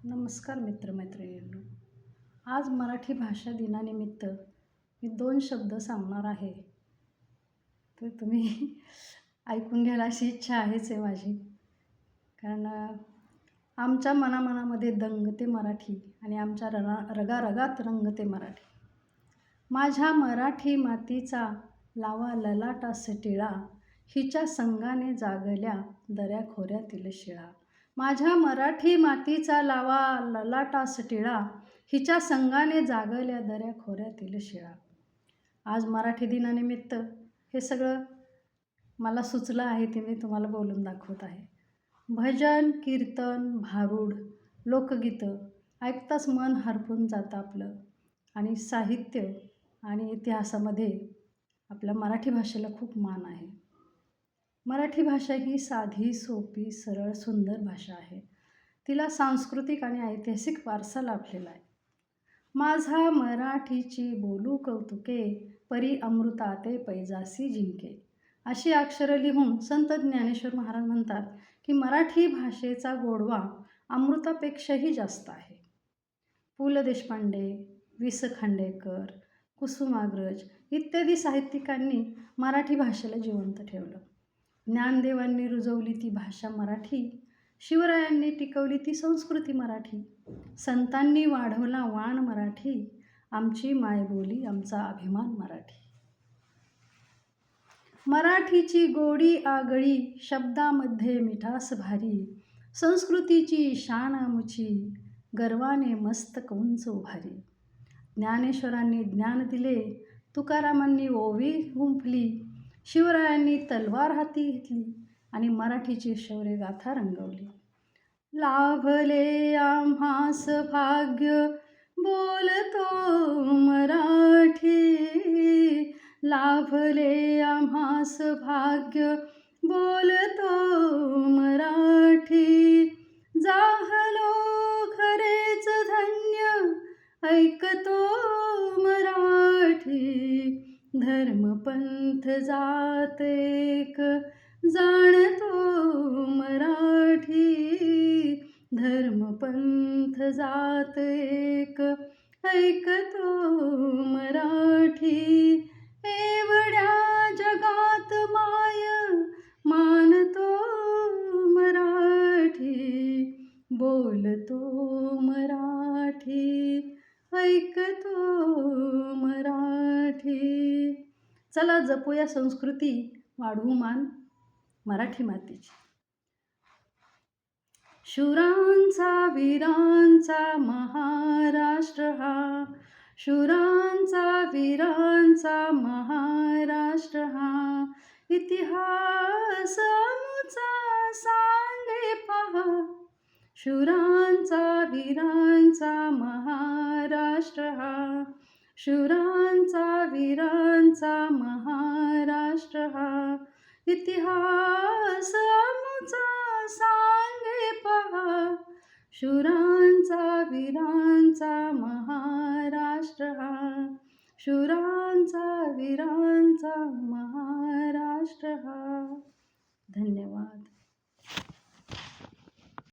नमस्कार मित्रमैत्रिणींनो. आज मराठी भाषा दिनानिमित्त मी 2 शब्द सांगणार आहे. तर तुम्ही ऐकून घ्याल अशी इच्छा आहेच आहे माझी. कारण आमच्या मनामनामध्ये दंगते मराठी आणि आमच्या रगारगात रंगते मराठी. माझ्या मराठी मातीचा लावा ललाटास टिळा, हिच्या संगाने जागल्या दऱ्याखोऱ्यातील शिळा. माझ्या मराठी मातीचा लावा ललाटास टिळा, हिच्या संगाने जागल्या दऱ्याखोऱ्यातील शिळा. आज मराठी दिनानिमित्त हे सगळं मला सुचलं आहे ते मी तुम्हाला बोलून दाखवत आहे. भजन, कीर्तन, भारूड, लोकगीतं ऐकताच मन हरपून जातं आपलं. आणि साहित्य आणि इतिहासामध्ये आपल्या मराठी भाषेला खूप मान आहे. मराठी भाषा ही साधी, सोपी, सरळ, सुंदर भाषा आहे. तिला सांस्कृतिक आणि ऐतिहासिक वारसा लाभलेला आहे. माझा मराठीची बोलू कौतुके, परी अमृताते पैजासी जिंके. अशी अक्षरं लिहून संत ज्ञानेश्वर महाराज म्हणतात की मराठी भाषेचा गोडवा अमृतापेक्षाही जास्त आहे. पु ल देशपांडे, वि स खांडेकर, कुसुमाग्रज इत्यादी साहित्यिकांनी मराठी भाषेला जिवंत ठेवलं. ज्ञानदेवांनी रुजवली ती भाषा मराठी, शिवरायांनी टिकवली ती संस्कृती मराठी, संतांनी वाढवला वाण मराठी, आमची मायबोली आमचा अभिमान मराठी. मराठीची गोडी आगळी, शब्दामध्ये मिठास भारी, संस्कृतीची शान आमची, गर्वाने मस्तक उंच उभारी. ज्ञानेश्वरांनी ज्ञान दिले, तुकारामांनी ओवी गुंफली, शिवरायांनी तलवार हाती घेतली आणि मराठीची शौर्यगाथा रंगवली. लाभले आम्हास भाग्य बोलतो मराठी, लाभले आम्हास भाग्य बोलतो मराठी, जाहलो खरेच धन्य ऐकतो मराठी, धर्मपंथ जात एक जाणतो मराठी, धर्मपंथ जात एक ऐकतो मराठी, एवढ्या जगात माय मानतो मराठी, बोलतो मराठी, ऐकतो मराठी. चला जपूया संस्कृती, वाढवू मान मराठी मातीची. शूरांचा वीरांचा महाराष्ट्र हा, शूरांचा वीरांचा महाराष्ट्र हा, इतिहास आमचा सांगे पहा. शूरांचा वीरांचा महाराष्ट्र हा, शूरांचा वीरांचा महाराष्ट्र हा, इतिहास आमचा सांगे पहा. शूरांचा वीरांचा महाराष्ट्र हा, शूरांचा वीरांचा महाराष्ट्र हा. धन्यवाद.